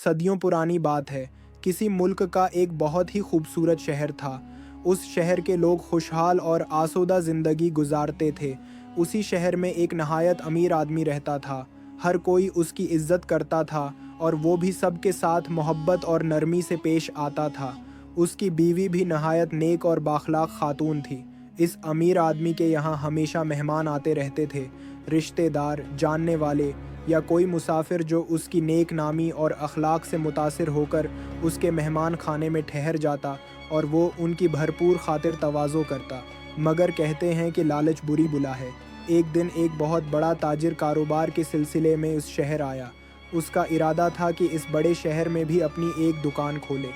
सदियों पुरानी बात है। किसी मुल्क का एक बहुत ही खूबसूरत शहर था। उस शहर के लोग खुशहाल और आसूदा ज़िंदगी गुजारते थे। उसी शहर में एक नहायत अमीर आदमी रहता था। हर कोई उसकी इज्जत करता था और वो भी सबके साथ मोहब्बत और नरमी से पेश आता था। उसकी बीवी भी नहायत नेक और बाखलाक खातून थी। इस अमीर आदमी के यहाँ हमेशा मेहमान आते रहते थे, रिश्तेदार, जानने वाले या कोई मुसाफिर जो उसकी नेक नामी और अखलाक से मुतासिर होकर उसके मेहमान खाने में ठहर जाता और वो उनकी भरपूर खातिर तवाज़ो करता। मगर कहते हैं कि लालच बुरी बुला है। एक दिन एक बहुत बड़ा ताजिर कारोबार के सिलसिले में उस शहर आया। उसका इरादा था कि इस बड़े शहर में भी अपनी एक दुकान खोले।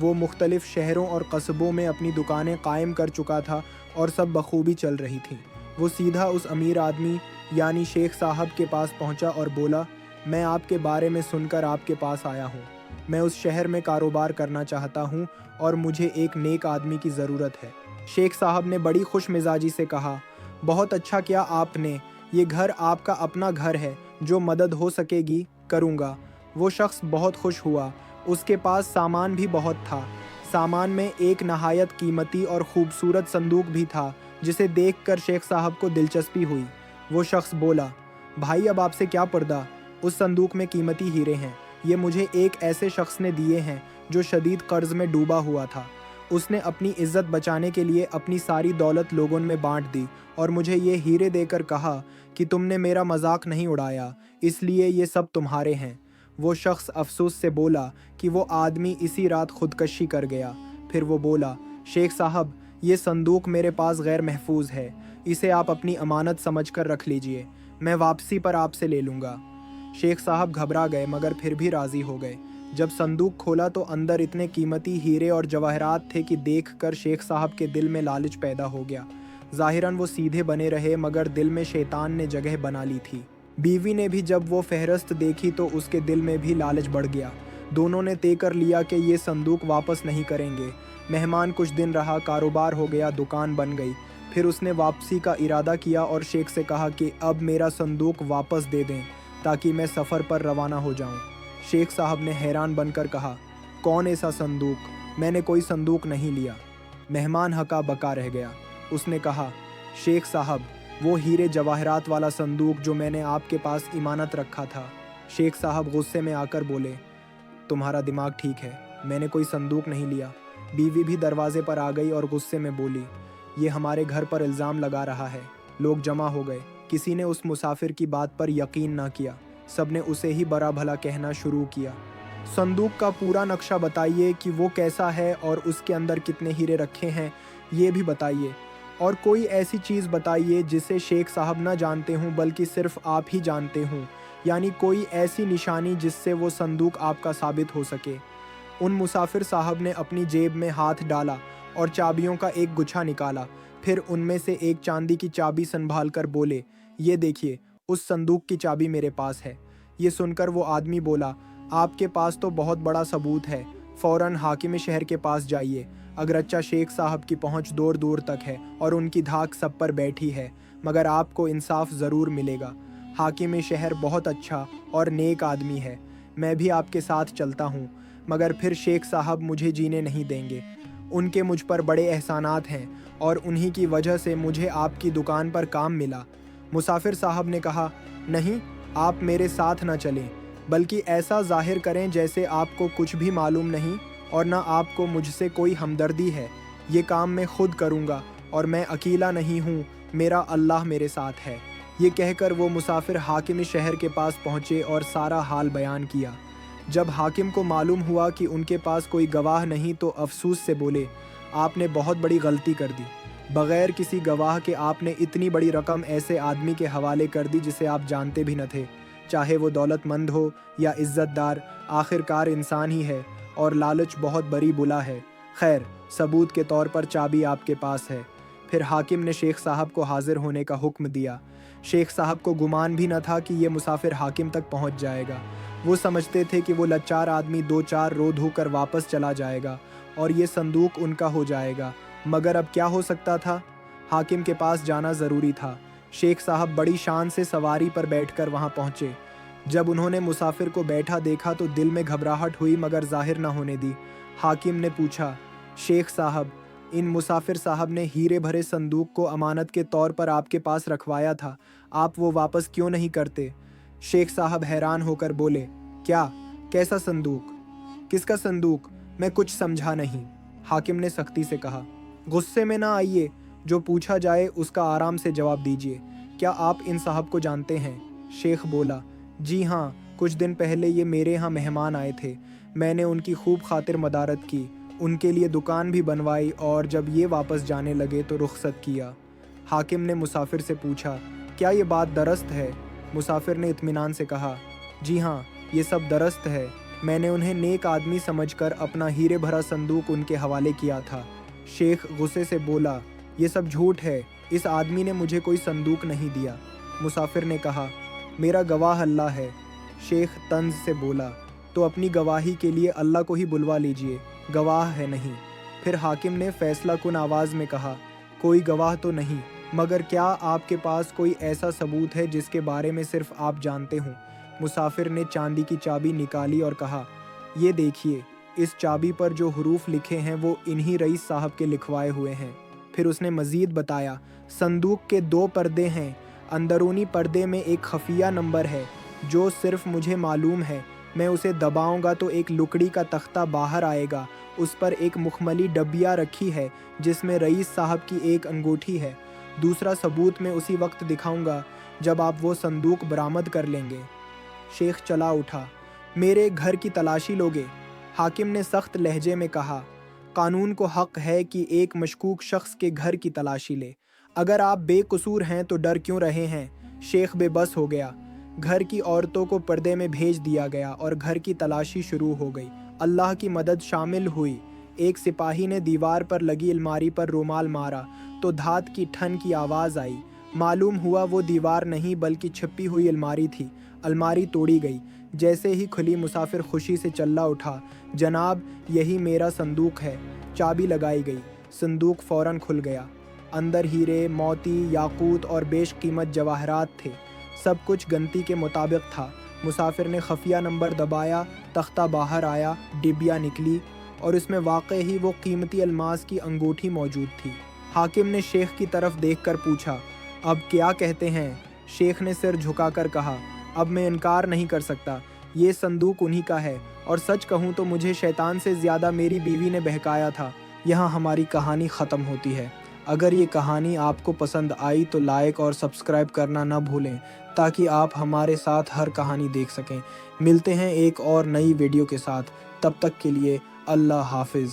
वो मुख्तलिफ शहरों और कस्बों में अपनी दुकानें कायम कर चुका था और सब बखूबी चल रही थीं। वो सीधा उस अमीर आदमी यानी शेख साहब के पास पहुंचा और बोला, मैं आपके बारे में सुनकर आपके पास आया हूँ। मैं उस शहर में कारोबार करना चाहता हूँ और मुझे एक नेक आदमी की ज़रूरत है। शेख साहब ने बड़ी खुश मिजाजी से कहा, बहुत अच्छा किया आपने, ये घर आपका अपना घर है, जो मदद हो सकेगी करूँगा। वो शख्स बहुत खुश हुआ। उसके पास सामान भी बहुत था। सामान में एक नहायत कीमती और ख़ूबसूरत संदूक भी था, जिसे देखकर शेख साहब को दिलचस्पी हुई। वो शख्स बोला, भाई अब आपसे क्या पर्दा, उस संदूक में कीमती हीरे हैं। ये मुझे एक ऐसे शख्स ने दिए हैं जो शदीद कर्ज में डूबा हुआ था। उसने अपनी इज्जत बचाने के लिए अपनी सारी दौलत लोगों में बांट दी और मुझे ये हीरे देकर कहा कि तुमने मेरा मजाक नहीं उड़ाया, इसलिए ये सब तुम्हारे हैं। वो शख्स अफसोस से बोला कि वो आदमी इसी रात खुदकशी कर गया। फिर वो बोला, शेख साहब, ये संदूक मेरे पास गैर महफूज है, इसे आप अपनी अमानत समझकर रख लीजिए, मैं वापसी पर आपसे ले लूँगा। शेख साहब घबरा गए मगर फिर भी राज़ी हो गए। जब संदूक खोला तो अंदर इतने कीमती हीरे और जवाहरात थे कि देखकर शेख साहब के दिल में लालच पैदा हो गया। ज़ाहिरन वो सीधे बने रहे मगर दिल में शैतान ने जगह बना ली थी। बीवी ने भी जब वो फहरस्त देखी तो उसके दिल में भी लालच बढ़ गया। दोनों ने तय कर लिया कि ये संदूक वापस नहीं करेंगे। मेहमान कुछ दिन रहा, कारोबार हो गया, दुकान बन गई। फिर उसने वापसी का इरादा किया और शेख से कहा कि अब मेरा संदूक वापस दे दें ताकि मैं सफ़र पर रवाना हो जाऊं। शेख साहब ने हैरान बनकर कहा, कौन ऐसा संदूक, मैंने कोई संदूक नहीं लिया। मेहमान हका बका रह गया। उसने कहा, शेख साहब, वो हीरे जवाहरात वाला संदूक जो मैंने आपके पास इमानत रखा था। शेख साहब गुस्से में आकर बोले, तुम्हारा दिमाग ठीक है, मैंने कोई संदूक नहीं लिया। बीवी भी दरवाजे पर आ गई और गुस्से में बोली, ये हमारे घर पर इल्ज़ाम लगा रहा है। लोग जमा हो गए। किसी ने उस मुसाफिर की बात पर यकीन ना किया। सब ने उसे ही बड़ा भला कहना शुरू किया। संदूक का पूरा नक्शा बताइए कि वो कैसा है और उसके अंदर कितने हीरे रखे हैं, ये भी बताइए। और कोई ऐसी चीज़ बताइए जिसे शेख साहब ना जानते हों बल्कि सिर्फ आप ही जानते हों, यानी कोई ऐसी निशानी जिससे वो संदूक आपका साबित हो सके। उन मुसाफिर साहब ने अपनी जेब में हाथ डाला और चाबियों का एक गुच्छा निकाला। फिर उनमें से एक चांदी की चाबी संभाल कर बोले, ये देखिए, उस संदूक की चाबी मेरे पास है। ये सुनकर वो आदमी बोला, आपके पास तो बहुत बड़ा सबूत है, फ़ौरन हाकिम शहर के पास जाइए। अगरच्चा शेख साहब की पहुंच दूर दूर तक है और उनकी धाक सब पर बैठी है, मगर आपको इंसाफ ज़रूर मिलेगा। हाकिम शहर बहुत अच्छा और नेक आदमी है। मैं भी आपके साथ चलता हूँ, मगर फिर शेख साहब मुझे जीने नहीं देंगे। उनके मुझ पर बड़े एहसानात हैं और उन्हीं की वजह से मुझे आपकी दुकान पर काम मिला। मुसाफिर साहब ने कहा, नहीं, आप मेरे साथ न चलें, बल्कि ऐसा जाहिर करें जैसे आपको कुछ भी मालूम नहीं और ना आपको मुझसे कोई हमदर्दी है। ये काम मैं खुद करूँगा और मैं अकेला नहीं हूँ, मेरा अल्लाह मेरे साथ है। ये कहकर वो मुसाफिर हाकिम शहर के पास पहुँचे और सारा हाल बयान किया। जब हाकिम को मालूम हुआ कि उनके पास कोई गवाह नहीं तो अफसोस से बोले, आपने बहुत बड़ी गलती कर दी। बग़ैर किसी गवाह के आपने इतनी बड़ी रकम ऐसे आदमी के हवाले कर दी जिसे आप जानते भी न थे। चाहे वो दौलतमंद हो या इज़्ज़तदार, आखिरकार इंसान ही है और लालच बहुत बड़ी बुला है। खैर, सबूत के तौर पर चाबी आपके पास है। फिर हाकिम ने शेख साहब को हाजिर होने का हुक्म दिया। शेख साहब को गुमान भी न था कि ये मुसाफिर हाकिम तक पहुंच जाएगा। वो समझते थे कि वो लाचार आदमी दो चार रो धोकर वापस चला जाएगा और ये संदूक उनका हो जाएगा। मगर अब क्या हो सकता था? हाकिम के पास जाना ज़रूरी था। शेख साहब बड़ी शान से सवारी पर बैठकर वहाँ पहुँचे। जब उन्होंने मुसाफिर को बैठा देखा तो दिल में घबराहट हुई मगर जाहिर न होने दी। हाकिम ने पूछा, शेख साहब, इन मुसाफिर साहब ने हीरे भरे संदूक को अमानत के तौर पर आपके पास रखवाया था, आप वो वापस क्यों नहीं करते? शेख साहब हैरान होकर बोले, क्या? कैसा संदूक? किसका संदूक? मैं कुछ समझा नहीं। हाकिम ने सख्ती से कहा। गुस्से में ना आइए, जो पूछा जाए उसका आराम से जवाब दीजिए। क्या आप इन साहब को जानते हैं? शेख बोला, जी हाँ, कुछ दिन पहले ये मेरे यहाँ मेहमान आए थे। मैंने उनकी खूब खातिर मदारत की, उनके लिए दुकान भी बनवाई और जब ये वापस जाने लगे तो रुखसत किया। हाकिम ने मुसाफिर से पूछा, क्या ये बात दरस्त है? मुसाफिर ने इत्मीनान से कहा, जी हाँ, ये सब दरस्त है। मैंने उन्हें नेक आदमी समझकर अपना हीरे भरा संदूक उनके हवाले किया था। शेख गुस्से से बोला, ये सब झूठ है, इस आदमी ने मुझे कोई संदूक नहीं दिया। मुसाफिर ने कहा, मेरा गवाह अल्लाह है। शेख तंज से बोला, तो अपनी गवाही के लिए अल्लाह को ही बुलवा लीजिए, गवाह है नहीं। फिर हाकिम ने फैसला कुन आवाज़ में कहा, कोई गवाह तो नहीं, मगर क्या आपके पास कोई ऐसा सबूत है जिसके बारे में सिर्फ आप जानते हों? मुसाफिर ने चांदी की चाबी निकाली और कहा, ये देखिए, इस चाबी पर जो हुरूफ लिखे हैं वो इन्हीं रईस साहब के लिखवाए हुए हैं। फिर उसने मज़ीद बताया, संदूक के 2 पर्दे हैं, अंदरूनी पर्दे में एक खफिया नंबर है जो सिर्फ मुझे मालूम है। मैं उसे दबाऊंगा तो एक लुकड़ी का तख्ता बाहर आएगा, उस पर एक मुखमली डबिया रखी है जिसमें रईस साहब की एक अंगूठी है। दूसरा सबूत मैं उसी वक्त दिखाऊंगा जब आप वो संदूक बरामद कर लेंगे। शेख चला उठा। मेरे घर की तलाशी लोगे? हाकिम ने सख्त लहजे में कहा, कानून को हक है कि एक मशकूक शख्स के घर की तलाशी ले। अगर आप बेकसूर हैं तो डर क्यों रहे हैं? शेख बेबस हो गया। घर की औरतों को पर्दे में भेज दिया गया और घर की तलाशी शुरू हो गई। अल्लाह की मदद शामिल हुई। एक सिपाही ने दीवार पर लगी अलमारी पर रुमाल मारा तो धात की ठन की आवाज़ आई। मालूम हुआ वो दीवार नहीं बल्कि छिपी हुई अलमारी थी। अलमारी तोड़ी गई। जैसे ही खुली मुसाफिर खुशी से चल्ला उठा, जनाब यही मेरा संदूक है। चाबी लगाई गई। संदूक फ़ौरन खुल गया। अंदर हीरे, मोती, याकूत और बेशकीमत जवाहरात थे। सब कुछ गनती के मुताबिक था। मुसाफिर ने खफिया नंबर दबाया, तख्ता बाहर आया, डिबिया निकली और इसमें वाकई ही वो कीमती अलमास की अंगूठी मौजूद थी। हाकिम ने शेख की तरफ देखकर पूछा, अब क्या कहते हैं? शेख ने सिर झुकाकर कहा, अब मैं इनकार नहीं कर सकता, ये संदूक उन्हीं का है और सच कहूँ तो मुझे शैतान से ज़्यादा मेरी बीवी ने बहकाया था। यहाँ हमारी कहानी ख़त्म होती है। अगर ये कहानी आपको पसंद आई तो लाइक और सब्सक्राइब करना ना भूलें ताकि आप हमारे साथ हर कहानी देख सकें। मिलते हैं एक और नई वीडियो के साथ, तब तक के लिए अल्लाह हाफिज़।